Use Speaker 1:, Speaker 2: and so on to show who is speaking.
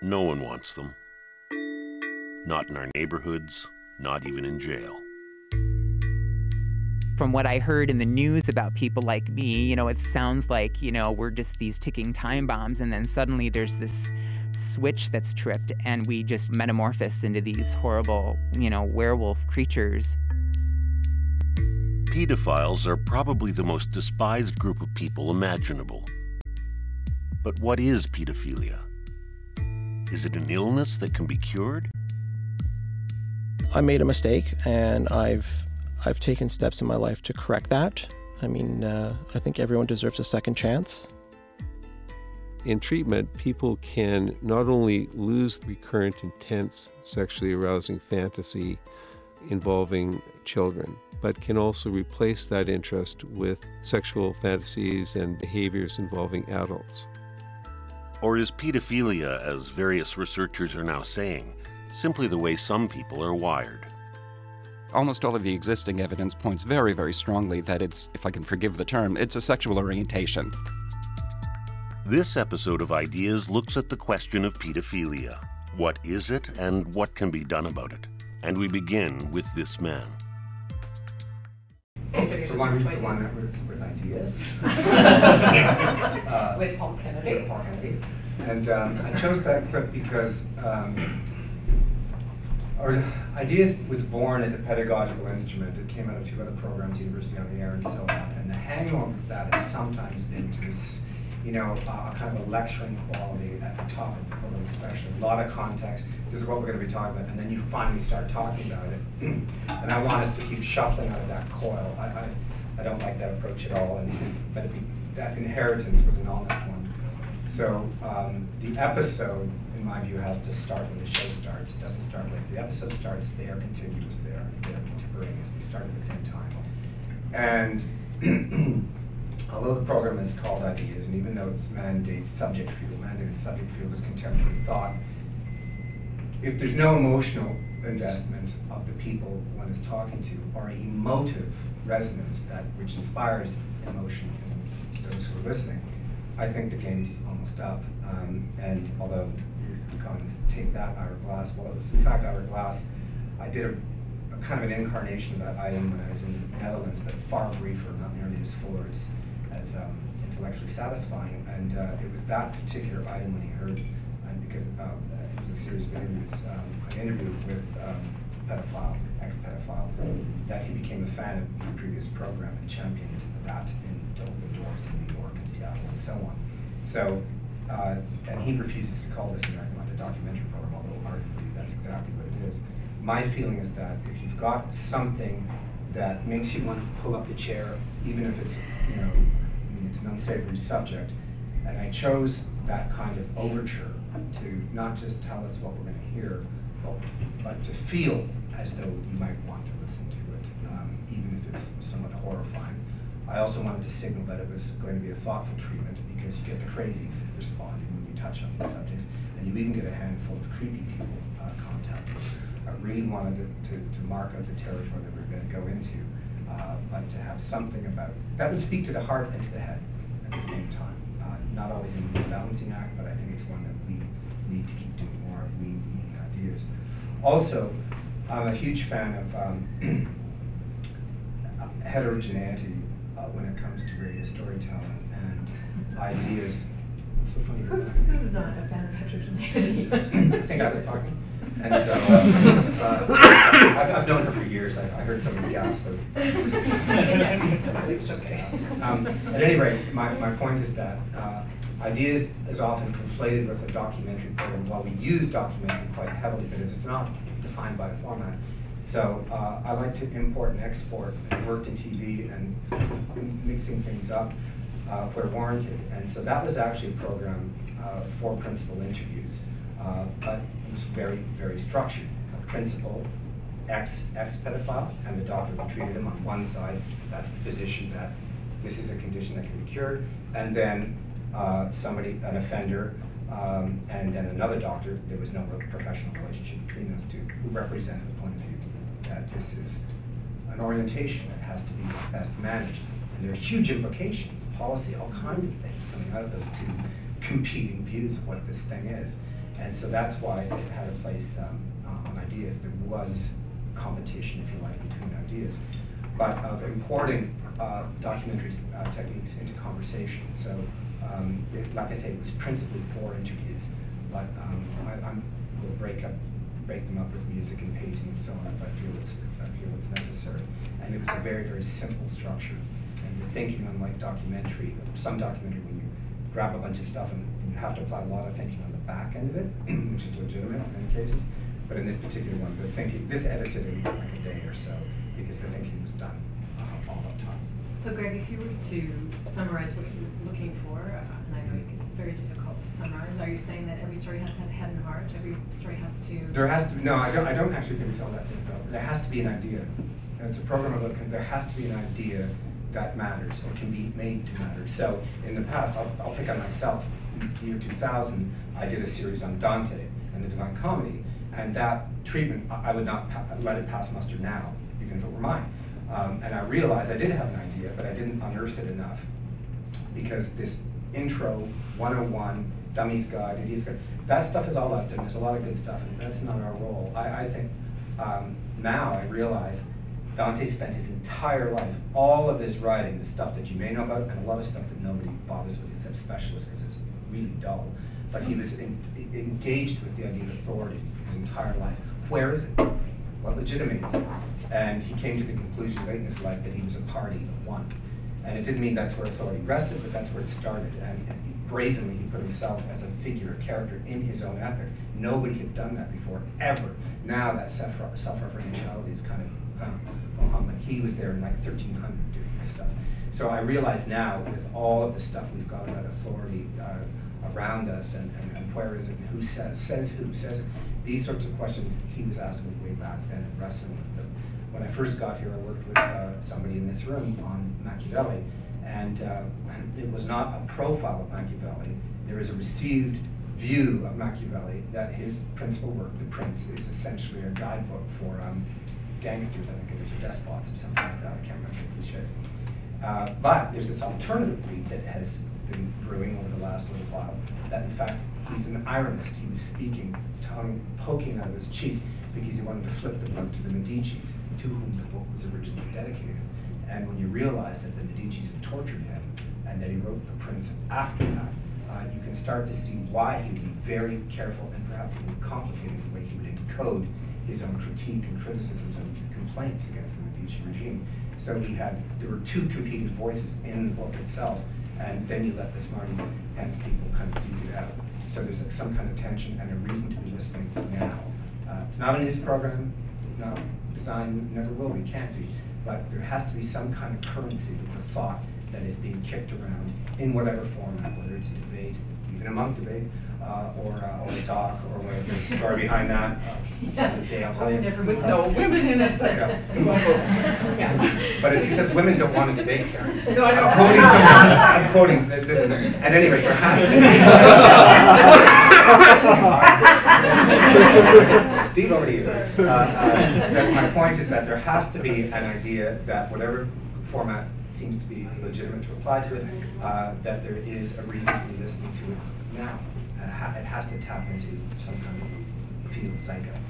Speaker 1: No one wants them. Not in our neighborhoods, not even in jail.
Speaker 2: From what I heard in the news about people like me, it sounds like, we're just these ticking time bombs, and then suddenly there's this switch that's tripped and we just metamorphose into these horrible, werewolf creatures.
Speaker 1: Pedophiles are probably the most despised group of people imaginable. But what is pedophilia? Is it an illness that can be cured?
Speaker 3: I made a mistake, and I've taken steps in my life to correct that. I think everyone deserves a second chance.
Speaker 4: In treatment, people can not only lose recurrent, intense, sexually arousing fantasy involving children, but can also replace that interest with sexual fantasies and behaviors involving adults.
Speaker 1: Or is pedophilia, as various researchers are now saying, simply the way some people are wired?
Speaker 5: Almost all of the existing evidence points very, very strongly that it's, if I can forgive the term, it's a sexual orientation.
Speaker 1: This episode of Ideas looks at the question of pedophilia. What is it, and what can be done about it? And we begin with this man.
Speaker 6: The one with Ideas.
Speaker 7: With Paul Kennedy.
Speaker 6: And I chose that clip because Ideas was born as a pedagogical instrument. It came out of two other programs, University on the Air and so on. And the hangover of that has sometimes been to this, kind of a lecturing quality at the top of the program, especially. A lot of context. This is what we're going to be talking about. And then you finally start talking about it. And I want us to keep shuffling out of that coil. I don't like that approach at all. But that inheritance was an honest one. So the episode, in my view, has to start when the show starts. It doesn't start late. The episode starts, they are contiguous, they are contemporaneous. They start at the same time. And although the program is called Ideas, and even though it's mandated subject field is contemporary thought, if there's no emotional investment of the people one is talking to, or emotive resonance which inspires emotion in those who are listening, I think the game's almost up. And although you're going to take that hourglass, well, it was in fact hourglass. I did a kind of an incarnation of that item when I was in the Netherlands, but far briefer, not nearly as full or as intellectually satisfying. And it was that particular item when he heard, because it was a series of interviews, I interviewed with pedophile, ex-pedophile, that he became a fan of the previous program and championed that in open doors in New York and Seattle and so on. So, and he refuses to call this American Life a documentary program, although arguably that's exactly what it is. My feeling is that if you've got something that makes you want to pull up the chair, even if it's, it's an unsavory subject, and I chose that kind of overture to not just tell us what we're going to hear, but to feel as though you might want to listen to it, even if it's somewhat horrifying. I also wanted to signal that it was going to be a thoughtful treatment, because you get the crazies responding when you touch on these subjects, and you even get a handful of creepy people contacting. I really wanted to mark out the territory that we were going to go into, but to have something about that would speak to the heart and to the head at the same time. Not always an easy balancing act, but I think it's one that we need to keep doing more of. We need Ideas. Also, I'm a huge fan of heterogeneity when it comes to radio storytelling and Ideas. It's so funny.
Speaker 7: Who's not a fan of heterogeneity?
Speaker 6: I think I was talking. And so I've known her for years. I heard somebody gasp. I think it's just gas. At any rate, my point is that Ideas is often conflated with a documentary program. While we use documentary quite heavily, but it's not defined by a format. So I like to import and export. I've worked in TV and mixing things up where warranted. And so that was actually a program for principal interviews. But it was very, very structured. A principal, ex-pedophile, and the doctor who treated him on one side. That's the position that this is a condition that can be cured. And then an offender, and then another doctor. There was no professional relationship between those two, who represented the point of view that this is an orientation that has to be best managed. And there are huge implications, policy, all kinds of things coming out of those two competing views of what this thing is. And so that's why it had a place on ideas. There was competition, if you like, between ideas, but of importing documentary techniques into conversation. So, like I say, it was principally for interviews, but I will break them up with music and pacing and so on if I feel it's necessary. And it was a very, very simple structure. And you're thinking, unlike documentary, some documentary, when you grab a bunch of stuff and you have to apply a lot of thinking on the back end of it, which is legitimate in many cases. But in this particular one, the thinking, this edited in like a day or so, because the thinking was done all the time.
Speaker 7: So Greg, if you were to summarize what you're looking for, and I know it's very difficult to summarize, are you saying that every story has to have head and heart? Every story has to...
Speaker 6: There has to be, no, I don't actually think it's all that difficult. There has to be an idea. And it's a program of looking, there has to be an idea that matters or can be made to matter. So in the past, I'll pick on myself. In the year 2000, I did a series on Dante and the Divine Comedy, and that treatment, I would not let it pass muster now, even if it were mine. And I realized I did have an idea, but I didn't unearth it enough, because this intro, 101, Dummy's Guide, Idiot's Guide, that stuff is all out there, and there's a lot of good stuff, and that's not our role. I think now I realize Dante spent his entire life, all of his writing, the stuff that you may know about, and a lot of stuff that nobody bothers with except specialists, because it's really dull. But he was engaged with the idea of authority his entire life. Where is it? What legitimates it? And he came to the conclusion late in his life that he was a party of one. And it didn't mean that's where authority rested, but that's where it started. And brazenly, he put himself as a figure, a character in his own epic. Nobody had done that before, ever. Now that self-referentiality is kind of Muhammad. He was there in like 1300 doing this stuff. So I realize now, with all of the stuff we've got about authority around us, and where is it, and who says who says it, these sorts of questions he was asking way back then and wrestling with them. When I first got here, I worked with somebody in this room on Machiavelli, and it was not a profile of Machiavelli. There is a received view of Machiavelli that his principal work, The Prince, is essentially a guidebook for gangsters, I think it is, or despots or something like that. I can't remember the cliche. But there's this alternative read that has been brewing over the last little while, that in fact he's an ironist. He was speaking, tongue poking out of his cheek, because he wanted to flip the book to the Medicis, to whom the book was originally dedicated. And when you realize that the Medicis had tortured him, and that he wrote The Prince after that, you can start to see why he would be very careful and perhaps even complicated the way he would encode his own critique and criticisms and complaints against the Medici regime. So there were two competing voices in the book itself, and then you let the smarty pants people kind of duke it out. So there's like some kind of tension and a reason to be listening now. It's not a news program, not designed, never will be, can't be, but there has to be some kind of currency with the thought that is being kicked around in whatever format, whether it's a debate, even a monk debate, or a talk, or whatever the story behind that. The day I'll tell you.
Speaker 7: With no women in it.
Speaker 6: Yeah. But it's because women don't want to debate, Karen.
Speaker 7: No, I know.
Speaker 6: I'm quoting, this is, at any rate, there has to be. Steve, over to you. My point is that there has to be an idea that whatever format seems to be legitimate to apply to it, that there is a reason to be listening to it now. It has to tap into some kind of field zeitgeist.